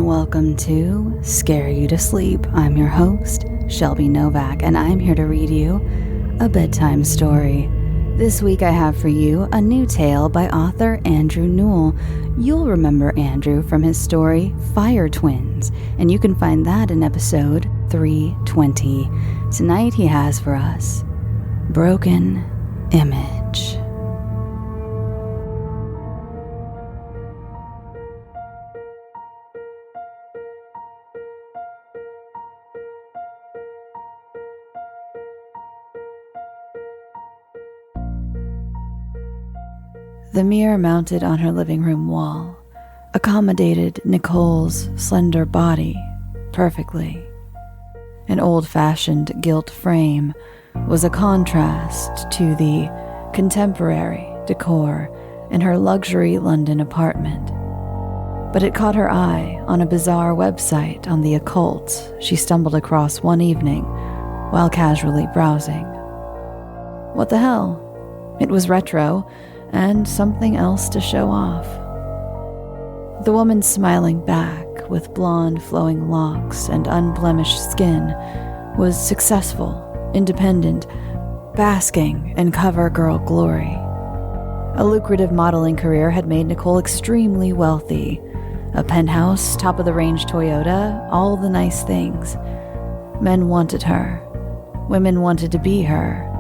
and welcome to Scare You to Sleep. I'm your host, Shelby Novak, and I'm here to read you a bedtime story. This week I have for you a new tale by author Andrew Newall. You'll remember Andrew from his story Fire Twins, and you can find that in episode 320. Tonight he has for us Broken Image. The mirror mounted on her living room wall accommodated Nicole's slender body perfectly. An old-fashioned gilt frame was a contrast to the contemporary decor in her luxury London apartment. But it caught her eye on a bizarre website on the occult she stumbled across one evening while casually browsing. What the hell? It was retro, and something else to show off. The woman smiling back with blonde flowing locks and unblemished skin was successful, independent, basking in cover girl glory. A lucrative modeling career had made Nicole extremely wealthy. A penthouse, top-of-the-range Toyota, all the nice things. Men wanted her. Women wanted to be her.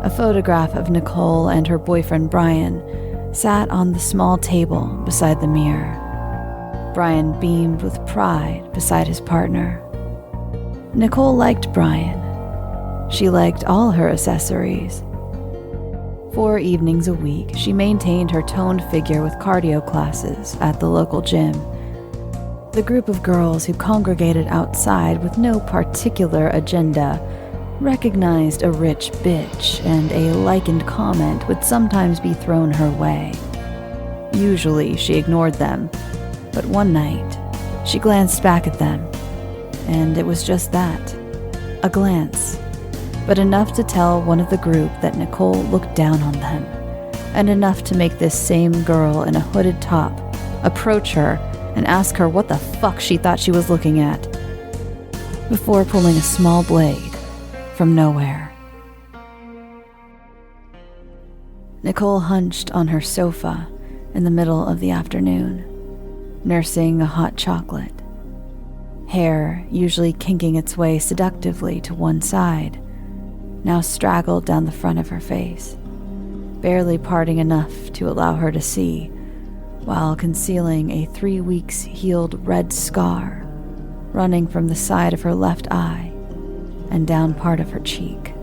A photograph of Nicole and her boyfriend Brian sat on the small table beside the mirror. Brian beamed with pride beside his partner. Nicole liked Brian. She liked all her accessories. 4 evenings a week, she maintained her toned figure with cardio classes at the local gym. The group of girls who congregated outside with no particular agenda recognized a rich bitch, and a likened comment would sometimes be thrown her way. Usually she ignored them, but one night she glanced back at them, and it was just that, a glance, but enough to tell one of the group that Nicole looked down on them, and enough to make this same girl in a hooded top approach her and ask her what the fuck she thought she was looking at, before pulling a small blade from nowhere. Nicole hunched on her sofa in the middle of the afternoon, nursing a hot chocolate. Hair, usually kinking its way seductively to one side, now straggled down the front of her face, barely parting enough to allow her to see, while concealing a 3 weeks healed red scar running from the side of her left eye and down part of her cheek.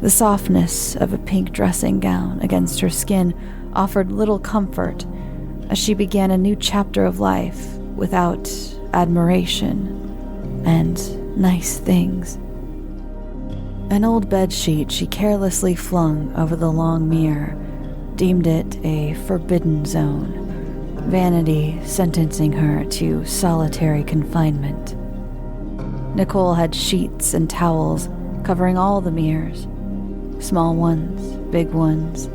The softness of a pink dressing gown against her skin offered little comfort as she began a new chapter of life without admiration and nice things. An old bedsheet she carelessly flung over the long mirror deemed it a forbidden zone, vanity sentencing her to solitary confinement. Nicole had sheets and towels covering all the mirrors, small ones, big ones.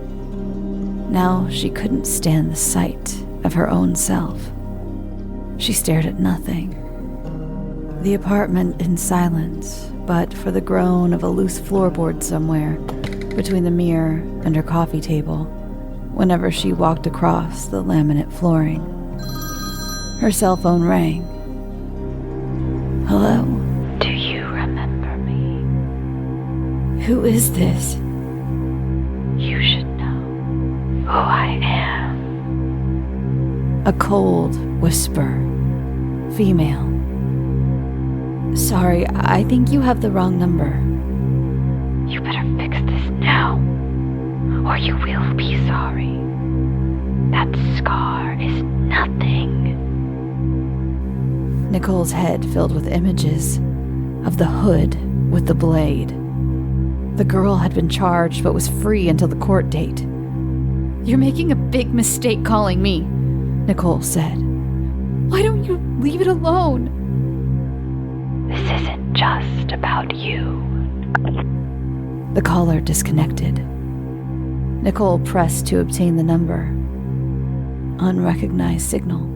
Now she couldn't stand the sight of her own self. She stared at nothing. The apartment in silence, but for the groan of a loose floorboard somewhere between the mirror and her coffee table whenever she walked across the laminate flooring. Her cell phone rang. Hello? Do you remember me? Who is this? You should know who I am. A cold whisper. Female. Sorry, I think you have the wrong number. You better fix this now, or you will be sorry. That scar is nothing. Nicole's head filled with images of the hood with the blade. The girl had been charged but was free until the court date. You're making a big mistake calling me, Nicole said. Why don't you leave it alone? This isn't just about you. The caller disconnected. Nicole pressed to obtain the number. Unrecognized signal.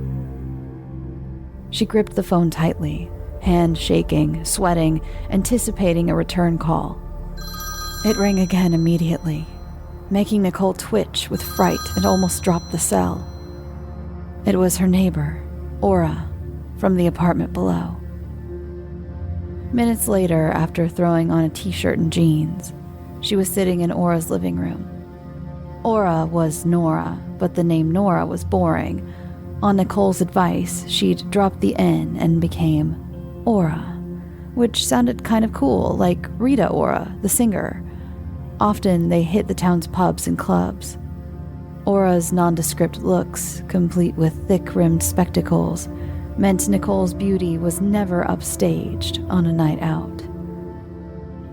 She gripped the phone tightly, hand shaking, sweating, anticipating a return call. It rang again immediately, making Nicole twitch with fright and almost drop the cell. It was her neighbor, Aura, from the apartment below. Minutes later, after throwing on a t-shirt and jeans, she was sitting in Aura's living room. Aura was Nora, but the name Nora was boring. On Nicole's advice, she'd dropped the N and became Aura, which sounded kind of cool, like Rita Ora, the singer. Often they hit the town's pubs and clubs. Aura's nondescript looks, complete with thick-rimmed spectacles, meant Nicole's beauty was never upstaged on a night out.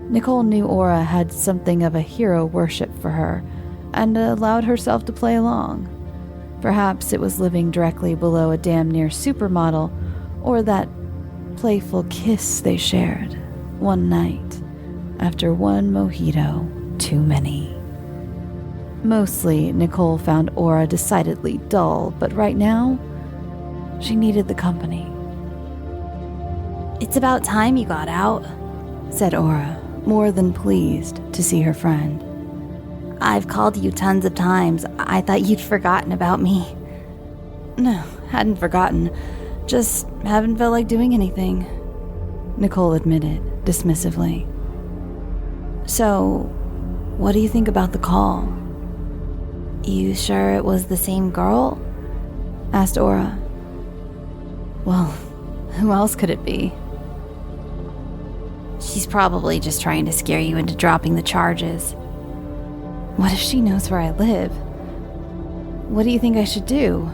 Nicole knew Aura had something of a hero worship for her, and allowed herself to play along. Perhaps it was living directly below a damn near supermodel, or that playful kiss they shared one night after one mojito too many. Mostly, Nicole found Aura decidedly dull, but right now, she needed the company. "It's about time you got out," said Aura, more than pleased to see her friend. "I've called you tons of times. I thought you'd forgotten about me." "No, hadn't forgotten. Just haven't felt like doing anything," Nicole admitted, dismissively. "So, what do you think about the call?" "You sure it was the same girl?" asked Aura. "Well, who else could it be?" "She's probably just trying to scare you into dropping the charges." "What if she knows where I live? What do you think I should do?"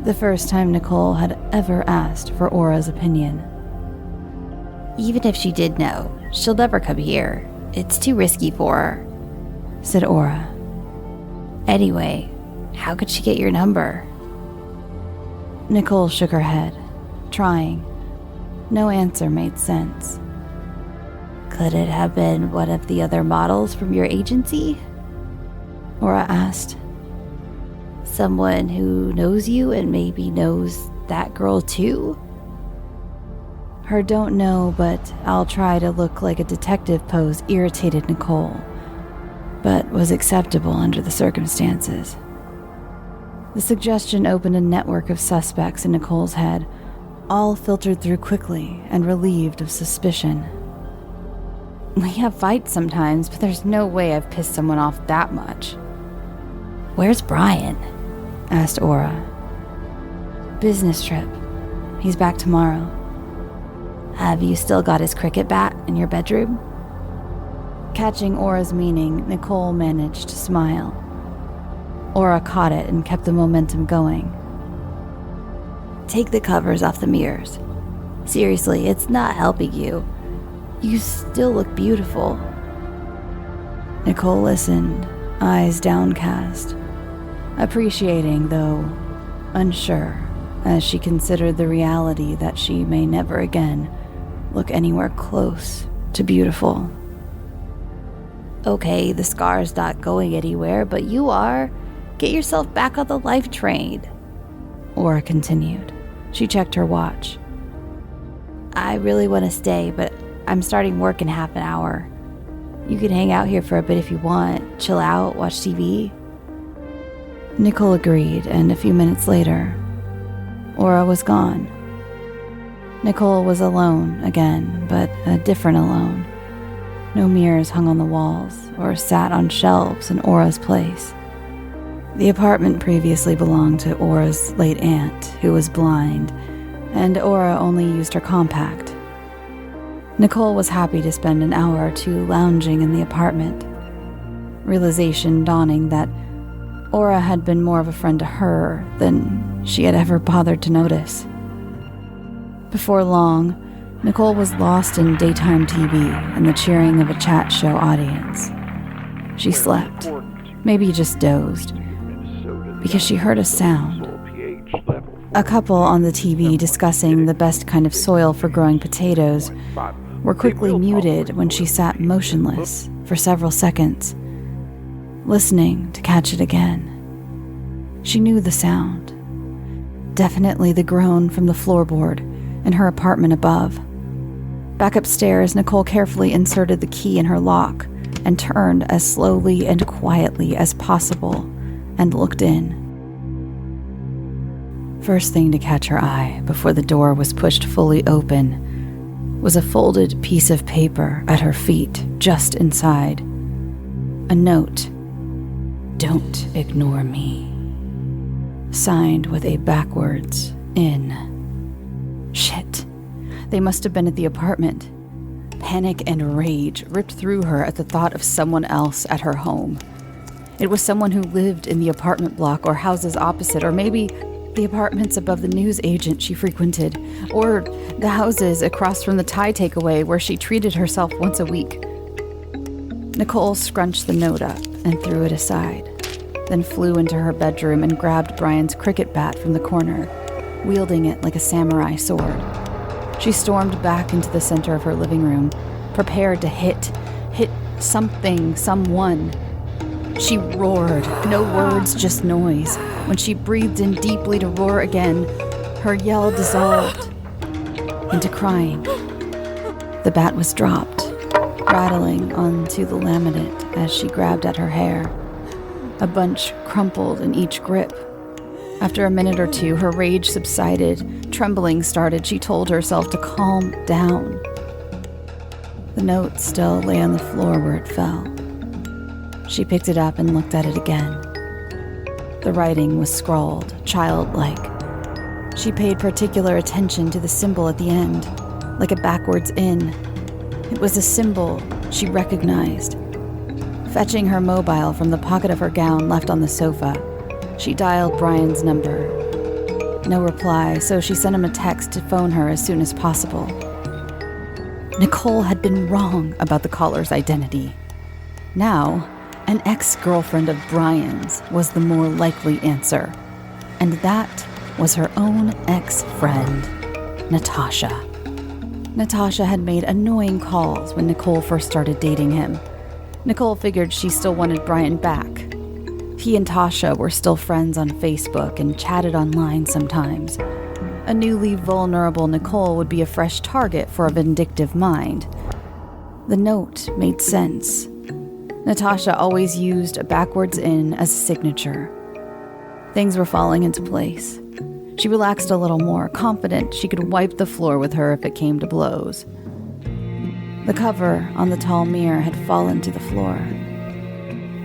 The first time Nicole had ever asked for Aura's opinion. "Even if she did know, she'll never come here. It's too risky for her," said Aura. "Anyway, how could she get your number?" Nicole shook her head, trying. No answer made sense. "Could it have been one of the other models from your agency?" Aura asked. "Someone who knows you and maybe knows that girl too?" Her don't know, but I'll try to look like a detective pose irritated Nicole, but was acceptable under the circumstances. The suggestion opened a network of suspects in Nicole's head, all filtered through quickly and relieved of suspicion. "We have fights sometimes, but there's no way I've pissed someone off that much." "Where's Brian?" asked Aura. "Business trip. He's back tomorrow." "Have you still got his cricket bat in your bedroom?" Catching Aura's meaning, Nicole managed to smile. Aura caught it and kept the momentum going. "Take the covers off the mirrors. Seriously, it's not helping you. You still look beautiful." Nicole listened, eyes downcast, appreciating, though unsure, as she considered the reality that she may never again look anywhere close to beautiful. "Okay, the scar's not going anywhere, but you are. Get yourself back on the life train," Aura continued. She checked her watch. "I really want to stay, but I'm starting work in half an hour. You can hang out here for a bit if you want. Chill out, watch TV." Nicole agreed, and a few minutes later, Aura was gone. Nicole was alone again, but a different alone. No mirrors hung on the walls or sat on shelves in Aura's place. The apartment previously belonged to Aura's late aunt, who was blind, and Aura only used her compact. Nicole was happy to spend an hour or two lounging in the apartment, realization dawning that Aura had been more of a friend to her than she had ever bothered to notice. Before long, Nicole was lost in daytime TV and the cheering of a chat show audience. She slept, maybe just dozed, because she heard a sound. A couple on the TV discussing the best kind of soil for growing potatoes were quickly muted when she sat motionless for several seconds, listening to catch it again. She knew the sound. Definitely the groan from the floorboard in her apartment above. Back upstairs, Nicole carefully inserted the key in her lock and turned as slowly and quietly as possible and looked in. First thing to catch her eye before the door was pushed fully open was a folded piece of paper at her feet, just inside. A note. "Don't ignore me." Signed with a backwards N. Shit. They must have been at the apartment. Panic and rage ripped through her at the thought of someone else at her home. It was someone who lived in the apartment block or houses opposite, or maybe the apartments above the news agent she frequented, or the houses across from the Thai takeaway where she treated herself once a week. Nicole scrunched the note up and threw it aside, then flew into her bedroom and grabbed Brian's cricket bat from the corner, wielding it like a samurai sword. She stormed back into the center of her living room, prepared to hit something, someone. She roared, no words, just noise. When she breathed in deeply to roar again, her yell dissolved into crying. The bat was dropped, rattling onto the laminate as she grabbed at her hair. A bunch crumpled in each grip. After a minute or two, her rage subsided. Trembling started. She told herself to calm down. The note still lay on the floor where it fell. She picked it up and looked at it again. The writing was scrawled, childlike. She paid particular attention to the symbol at the end, like a backwards N. It was a symbol she recognized. Fetching her mobile from the pocket of her gown left on the sofa, she dialed Brian's number. No reply, so she sent him a text to phone her as soon as possible. Nicole had been wrong about the caller's identity. Now, an ex-girlfriend of Brian's was the more likely answer, and that was her own ex-friend, Natasha. Natasha had made annoying calls when Nicole first started dating him. Nicole figured she still wanted Brian back. He and Tasha were still friends on Facebook and chatted online sometimes. A newly vulnerable Nicole would be a fresh target for a vindictive mind. The note made sense. Natasha always used a backwards N as a signature. Things were falling into place. She relaxed a little more, confident she could wipe the floor with her if it came to blows. The cover on the tall mirror had fallen to the floor.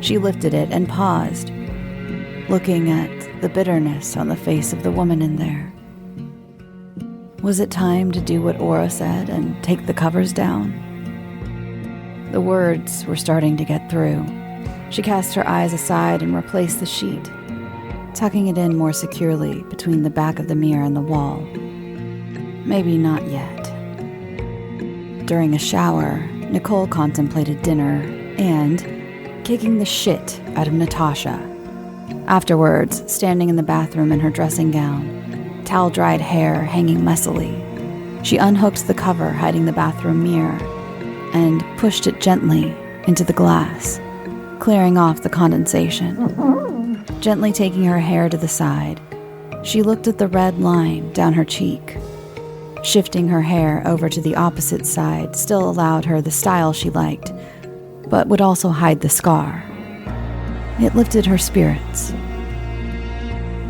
She lifted it and paused, looking at the bitterness on the face of the woman in there. Was it time to do what Aura said and take the covers down? The words were starting to get through. She cast her eyes aside and replaced the sheet, tucking it in more securely between the back of the mirror and the wall. Maybe not yet. During a shower, Nicole contemplated dinner and kicking the shit out of Natasha. Afterwards, standing in the bathroom in her dressing gown, towel-dried hair hanging messily, she unhooked the cover hiding the bathroom mirror and pushed it gently into the glass, clearing off the condensation. Gently taking her hair to the side, she looked at the red line down her cheek. Shifting her hair over to the opposite side still allowed her the style she liked, but would also hide the scar. It lifted her spirits.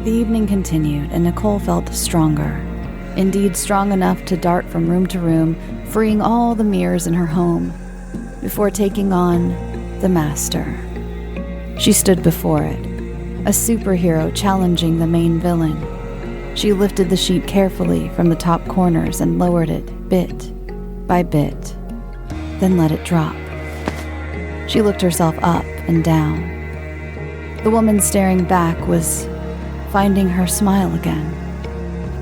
The evening continued, and Nicole felt stronger. Indeed, strong enough to dart from room to room, freeing all the mirrors in her home, before taking on the Master. She stood before it, a superhero challenging the main villain. She lifted the sheet carefully from the top corners and lowered it bit by bit, then let it drop. She looked herself up and down. The woman staring back was finding her smile again.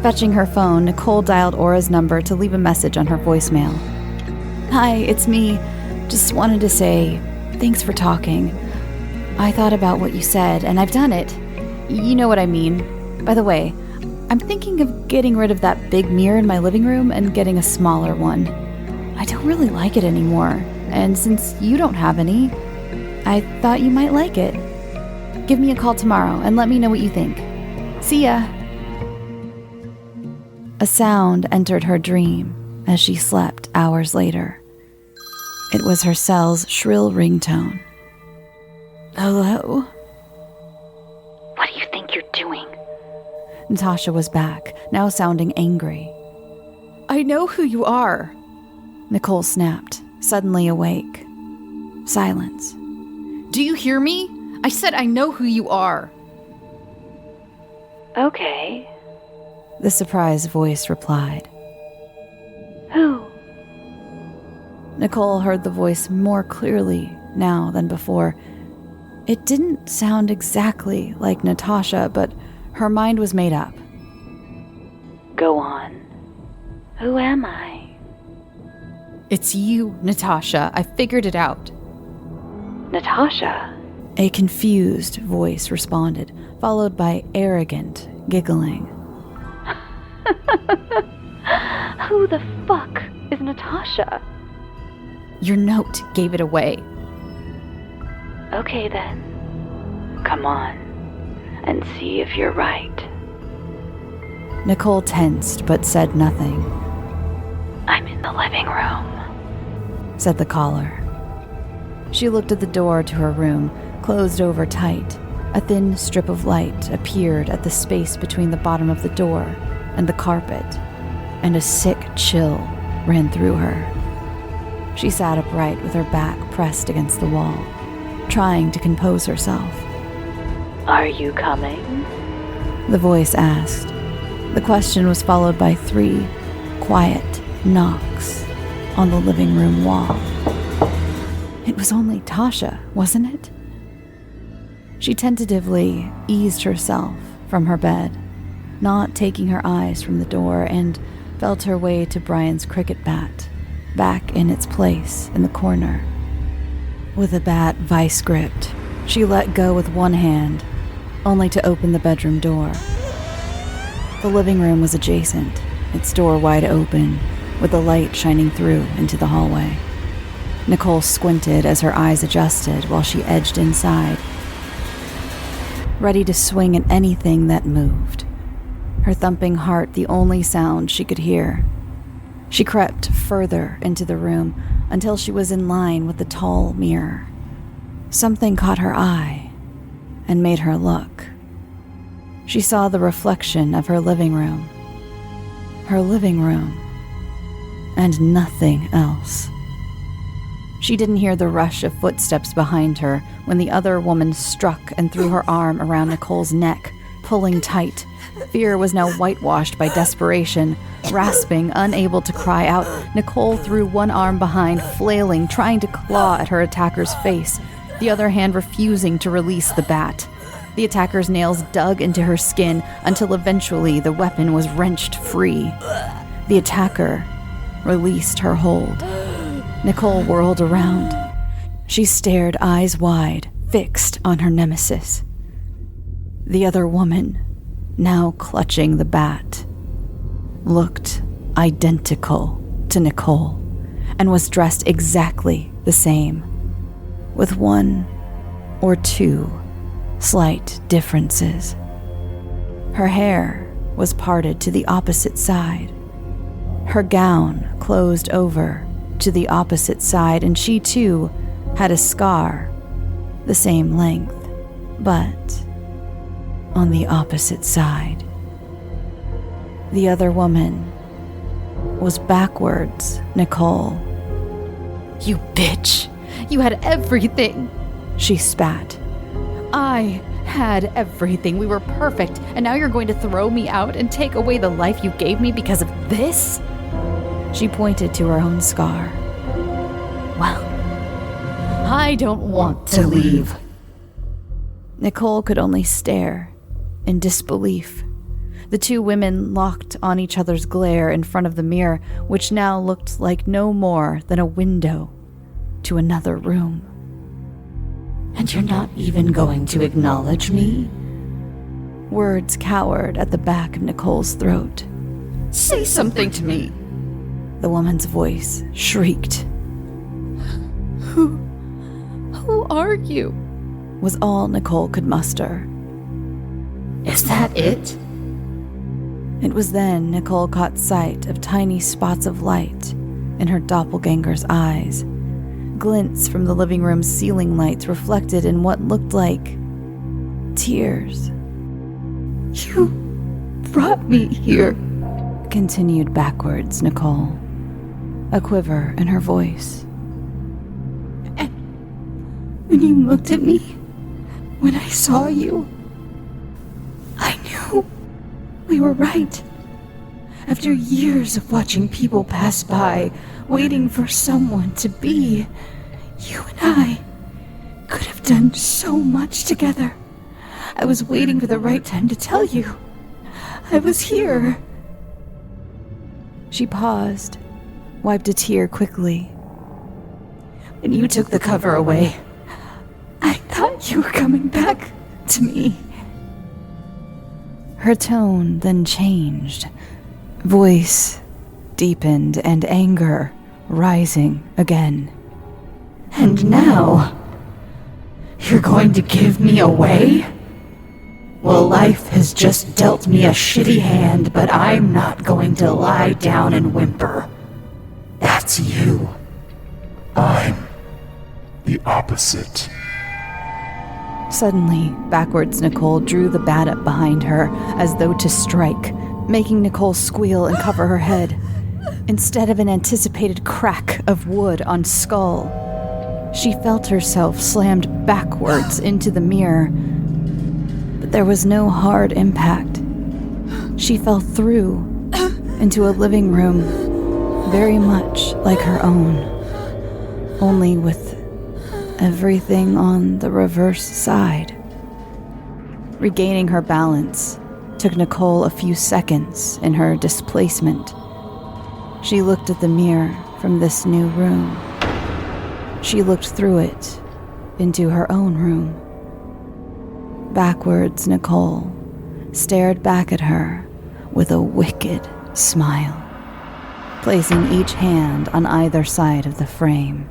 Fetching her phone, Nicole dialed Aura's number to leave a message on her voicemail. "Hi, it's me. Just wanted to say, thanks for talking. I thought about what you said, and I've done it. You know what I mean. By the way, I'm thinking of getting rid of that big mirror in my living room and getting a smaller one. I don't really like it anymore, and since you don't have any, I thought you might like it. Give me a call tomorrow and let me know what you think. See ya." A sound entered her dream as she slept hours later. It was her cell's shrill ringtone. Hello? What do you think you're doing? Natasha was back, now sounding angry. I know who you are, Nicole snapped, suddenly awake. Silence. Do you hear me? I said I know who you are. Okay. The surprised voice replied. Who? Nicole heard the voice more clearly now than before. It didn't sound exactly like Natasha, but her mind was made up. Go on. Who am I? It's you, Natasha. I figured it out. Natasha? A confused voice responded, followed by arrogant giggling. Who the fuck is Natasha? Your note gave it away. Okay then. Come on, and see if you're right. Nicole tensed but said nothing. I'm in the living room, said the caller. She looked at the door to her room, closed over tight. A thin strip of light appeared at the space between the bottom of the door and the carpet, and a sick chill ran through her. She sat upright with her back pressed against the wall, trying to compose herself. Are you coming? The voice asked. The question was followed by 3 quiet knocks on the living room wall. It was only Tasha, wasn't it? She tentatively eased herself from her bed, not taking her eyes from the door, and felt her way to Brian's cricket bat, back in its place in the corner. With the bat vice gripped, she let go with one hand, only to open the bedroom door. The living room was adjacent, its door wide open, with the light shining through into the hallway. Nicole squinted as her eyes adjusted while she edged inside, ready to swing at anything that moved, her thumping heart the only sound she could hear. She crept further into the room until she was in line with the tall mirror. Something caught her eye and made her look. She saw the reflection of her living room. Her living room. And nothing else. She didn't hear the rush of footsteps behind her when the other woman struck and threw her arm around Nicole's neck, pulling tight. Fear was now whitewashed by desperation. Rasping, unable to cry out, Nicole threw one arm behind, flailing, trying to claw at her attacker's face, the other hand refusing to release the bat. The attacker's nails dug into her skin until eventually the weapon was wrenched free. The attacker released her hold. Nicole whirled around. She stared eyes wide, fixed on her nemesis. The other woman, now clutching the bat, looked identical to Nicole and was dressed exactly the same, with 1 or 2 slight differences. Her hair was parted to the opposite side. Her gown closed over to the opposite side, and she too had a scar the same length, but on the opposite side. The other woman was backwards Nicole. You bitch! You had everything! She spat. I had everything. We were perfect, and now you're going to throw me out and take away the life you gave me because of this? She pointed to her own scar. Well, I don't want to leave. Nicole could only stare in disbelief. The 2 women locked on each other's glare in front of the mirror, which now looked like no more than a window to another room. And you're not even going to acknowledge me? Words cowered at the back of Nicole's throat. Say something to me! The woman's voice shrieked. Who are you? Was all Nicole could muster. Is that it? It was then Nicole caught sight of tiny spots of light in her doppelganger's eyes, glints from the living room's ceiling lights reflected in what looked like tears. You brought me here, continued backwards Nicole, a quiver in her voice. And when you looked at me, when I saw you, I knew we were right. After years of watching people pass by, waiting for someone to be, you and I could have done so much together. I was waiting for the right time to tell you. I was here. She paused, wiped a tear quickly. When you took the cover away, I thought you were coming back to me. Her tone then changed, voice deepened and anger rising again. And now, you're going to give me away? Well, life has just dealt me a shitty hand, but I'm not going to lie down and whimper. That's you. I'm the opposite. Suddenly, backwards Nicole drew the bat up behind her as though to strike, making Nicole squeal and cover her head. Instead of an anticipated crack of wood on skull, she felt herself slammed backwards into the mirror. But there was no hard impact. She fell through into a living room very much like her own, only with everything on the reverse side. Regaining her balance took Nicole a few seconds in her displacement. She looked at the mirror from this new room. She looked through it into her own room. Backwards Nicole stared back at her with a wicked smile, placing each hand on either side of the frame.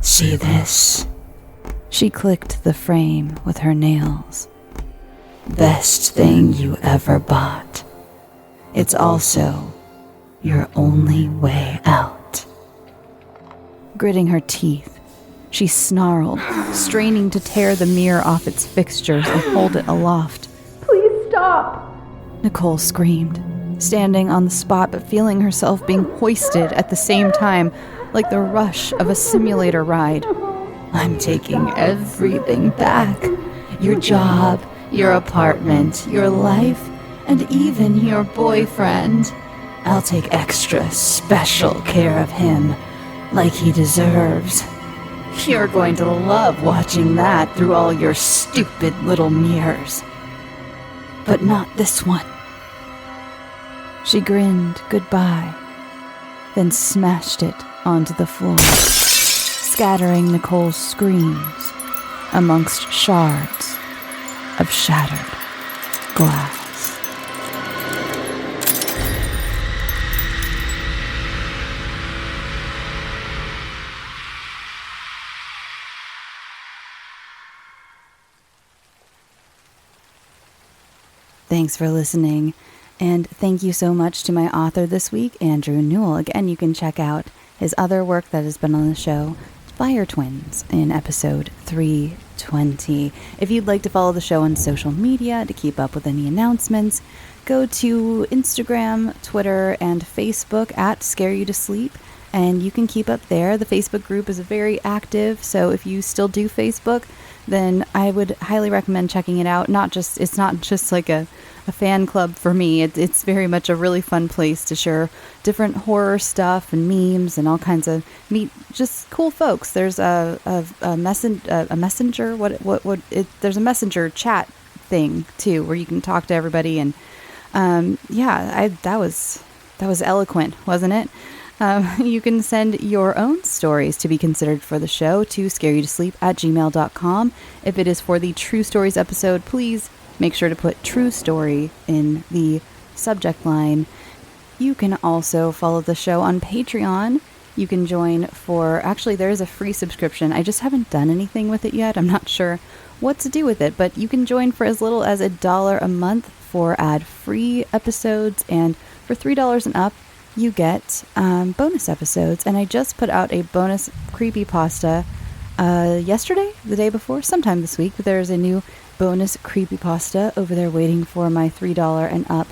See this? She clicked the frame with her nails. Best thing you ever bought. It's also your only way out. Gritting her teeth, she snarled, straining to tear the mirror off its fixtures and hold it aloft. Please stop! Nicole screamed, standing on the spot but feeling herself being hoisted at the same time, like the rush of a simulator ride. I'm taking everything back. Your job, your apartment, your life, and even your boyfriend. I'll take extra special care of him, like he deserves. You're going to love watching that through all your stupid little mirrors. But not this one. She grinned goodbye, then smashed it onto the floor, scattering Nicole's screams amongst shards of shattered glass. Thanks for listening, and thank you so much to my author this week, Andrew Newall. Again, you can check out his other work that has been on the show, Fire Twins, in episode 320. If you'd like to follow the show on social media to keep up with any announcements, go to Instagram, Twitter, and Facebook at scareyoutosleep, and you can keep up there. The Facebook group is very active, so if you still do Facebook, then I would highly recommend checking it out. It's not just like a fan club for me. It's very much a really fun place to share different horror stuff and memes and all kinds of meet just cool folks. There's a messenger. There's a messenger chat thing too, where you can talk to everybody. And that was eloquent, wasn't it? You can send your own stories to be considered for the show to scareyoutosleep@gmail.com. If it is for the True Stories episode, please make sure to put True Story in the subject line. You can also follow the show on Patreon. You can join there is a free subscription. I just haven't done anything with it yet. I'm not sure what to do with it, but you can join for as little as $1 a month for ad-free episodes, and for $3 and up, you get bonus episodes. And I just put out a bonus creepypasta yesterday, the day before, sometime this week. But there's a new bonus creepypasta over there waiting for my $3 and up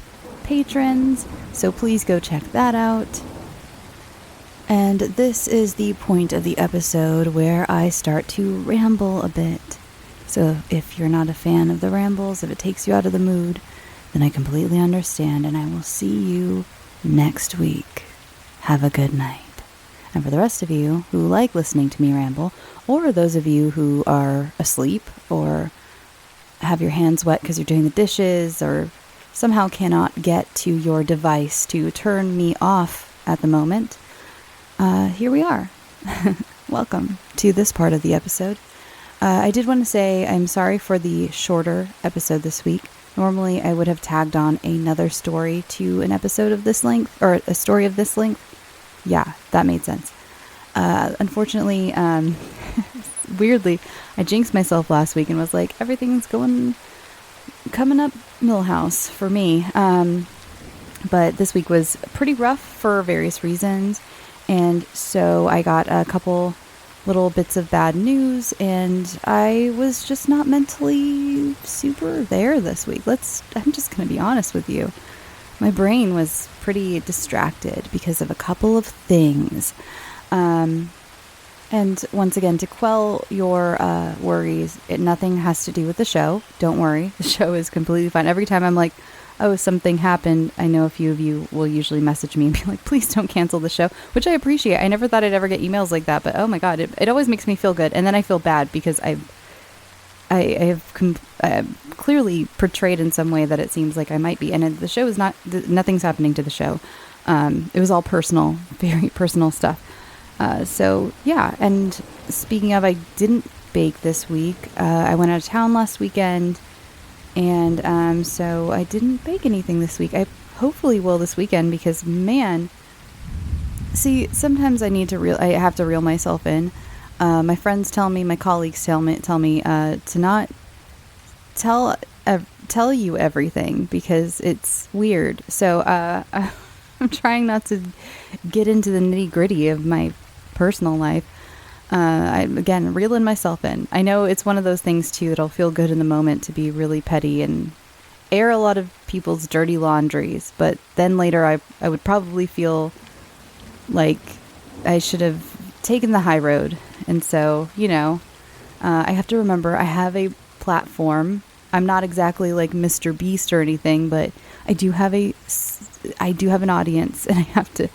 patrons. So please go check that out. And this is the point of the episode where I start to ramble a bit. So if you're not a fan of the rambles, if it takes you out of the mood, then I completely understand, and I will see you next week. Have a good night. And for the rest of you who like listening to me ramble, or those of you who are asleep or have your hands wet because you're doing the dishes or somehow cannot get to your device to turn me off at the moment, here we are. Welcome to this part of the episode. I did want to say I'm sorry for the shorter episode this week. Normally I would have tagged on another story to an episode of this length, or a story of this length. Yeah, that made sense. Unfortunately, weirdly, I jinxed myself last week and was like, everything's coming up Millhouse for me. But this week was pretty rough for various reasons. And so I got a couple little bits of bad news, and I was just not mentally super there this week. I'm just going to be honest with you. My brain was pretty distracted because of a couple of things. And once again, to quell your worries, nothing has to do with the show. Don't worry. The show is completely fine. Every time I'm like, oh, something happened, I know a few of you will usually message me and be like, please don't cancel the show, which I appreciate. I never thought I'd ever get emails like that, but oh my God, it always makes me feel good. And then I feel bad because I have clearly portrayed in some way that it seems like I might be. And the show is not, nothing's happening to the show. It was all personal, very personal stuff. So yeah. And speaking of, I didn't bake this week. I went out of town last weekend, and so I didn't bake anything this week. I hopefully will this weekend because, man, see, sometimes I have to reel myself in. My friends tell me, my colleagues tell me to not tell you everything because it's weird. So I'm trying not to get into the nitty gritty of my personal life. I'm, again, reeling myself in. I know it's one of those things, too, that'll feel good in the moment to be really petty and air a lot of people's dirty laundries. But then later I would probably feel like I should have taken the high road. And so, I have to remember I have a platform. I'm not exactly like Mr. Beast or anything, but I do have an audience, and I have to,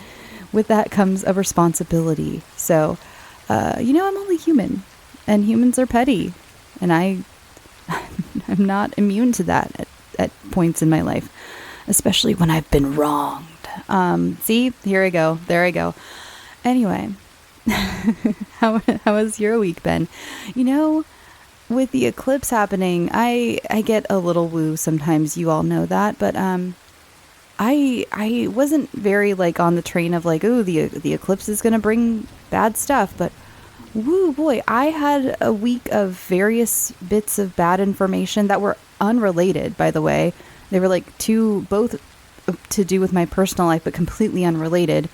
with that comes a responsibility. So, I'm only human, and humans are petty, and I'm not immune to that at points in my life, especially when I've been wronged. See, here I go. There I go. Anyway, how has your week been? With the eclipse happening, I get a little woo sometimes. You all know that, but I wasn't very on the train of the eclipse is going to bring bad stuff, but woo boy, I had a week of various bits of bad information that were unrelated, by the way. They were both to do with my personal life, but completely unrelated.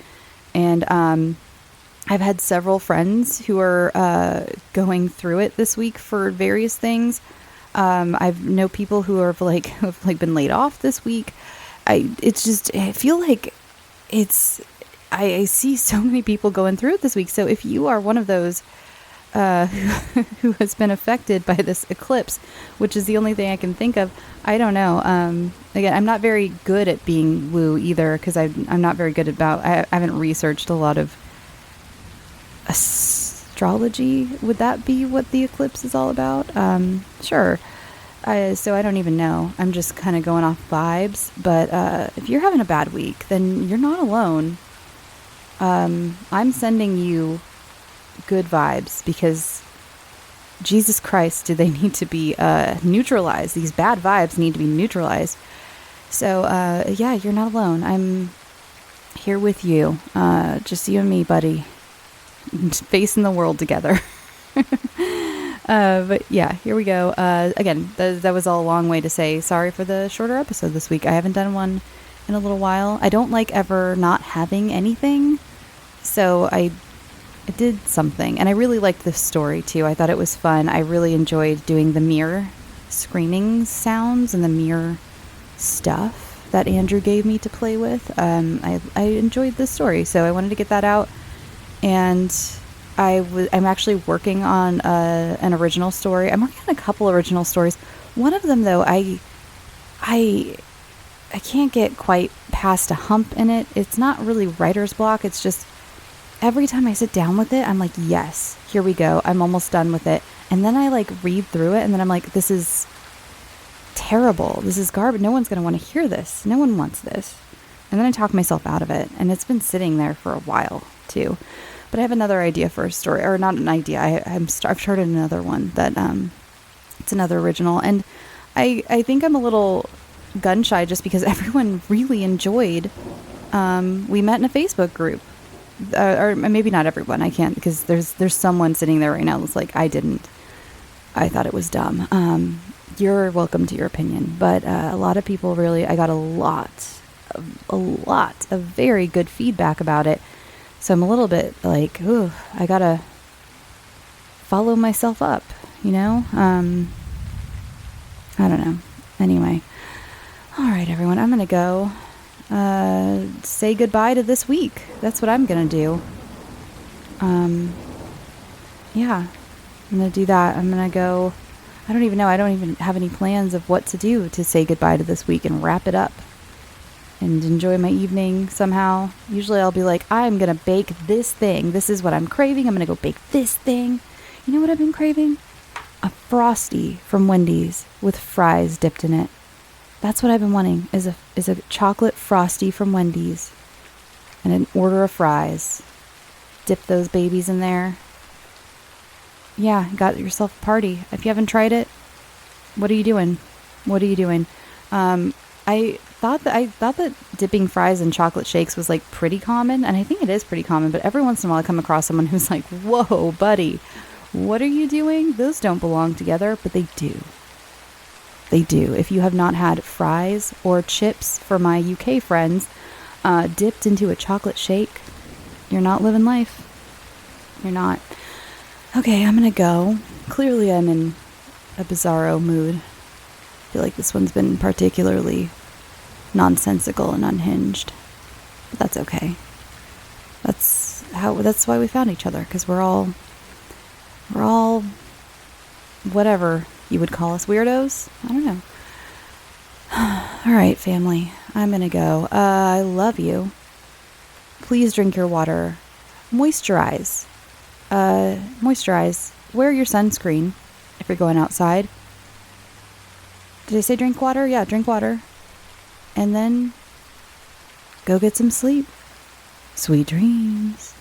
And I've had several friends who are going through it this week for various things. I've know people who are have been laid off this week. I feel like I see so many people going through it this week. So if you are one of those who has been affected by this eclipse, which is the only thing I can think of, I don't know. Again, I'm not very good at being woo either, because I'm not very good I haven't researched a lot of astrology. Would that be what the eclipse is all about? Sure. So I don't even know. I'm just kind of going off vibes. But if you're having a bad week, then you're not alone. I'm sending you good vibes, because Jesus Christ, do they need to be neutralized? These bad vibes need to be neutralized. So yeah, you're not alone. I'm here with you. Just you and me, buddy. Facing the world together. But yeah, here we go. Again, that was all a long way to say sorry for the shorter episode this week. I haven't done one in a little while. I don't like ever not having anything. So I did something. And I really liked this story too. I thought it was fun. I really enjoyed doing the mirror screaming sounds and the mirror stuff that Andrew gave me to play with. I enjoyed this story. So I wanted to get that out. And I'm actually working on an original story. I'm working on a couple original stories. One of them, though, I can't get quite past a hump in it. It's not really writer's block. It's just every time I sit down with it, I'm like, yes, here we go. I'm almost done with it. And then I like read through it and then I'm like, this is terrible. This is garbage. No one's going to want to hear this. No one wants this. And then I talk myself out of it. And it's been sitting there for a while too. But I have another idea for a story, or not an idea. I've started another one that it's another original, and I think I'm a little gun shy just because everyone really enjoyed. We met in a Facebook group, or maybe not everyone. I can't because there's someone sitting there right now that's like I didn't. I thought it was dumb. You're welcome to your opinion, but a lot of people really. I got a lot of very good feedback about it. So I'm a little bit like, ooh, I gotta follow myself up, you know? I don't know. Anyway. All right, everyone. I'm going to go say goodbye to this week. That's what I'm going to do. Yeah. I'm going to do that. I'm going to go. I don't even know. I don't even have any plans of what to do to say goodbye to this week and wrap it up. And enjoy my evening somehow. Usually I'll be like, I'm going to bake this thing. This is what I'm craving. I'm going to go bake this thing. You know what I've been craving? A Frosty from Wendy's with fries dipped in it. That's what I've been wanting, is a chocolate Frosty from Wendy's. And an order of fries. Dip those babies in there. Yeah, got yourself a party. If you haven't tried it, what are you doing? What are you doing? I thought that dipping fries in chocolate shakes was like pretty common, and I think it is pretty common, but every once in a while I come across someone who's like, whoa, buddy, what are you doing? Those don't belong together, but they do. They do. If you have not had fries or chips for my UK friends dipped into a chocolate shake, you're not living life. You're not. Okay, I'm gonna go. Clearly I'm in a bizarro mood. I feel like this one's been particularly nonsensical and unhinged. But that's okay. That's why we found each other, because we're all whatever you would call us, weirdos. I don't know. All right, family. I'm gonna go. I love you. Please drink your water. Moisturize. Moisturize. Wear your sunscreen if you're going outside. Did I say drink water? Yeah, drink water. And then go get some sleep. Sweet dreams.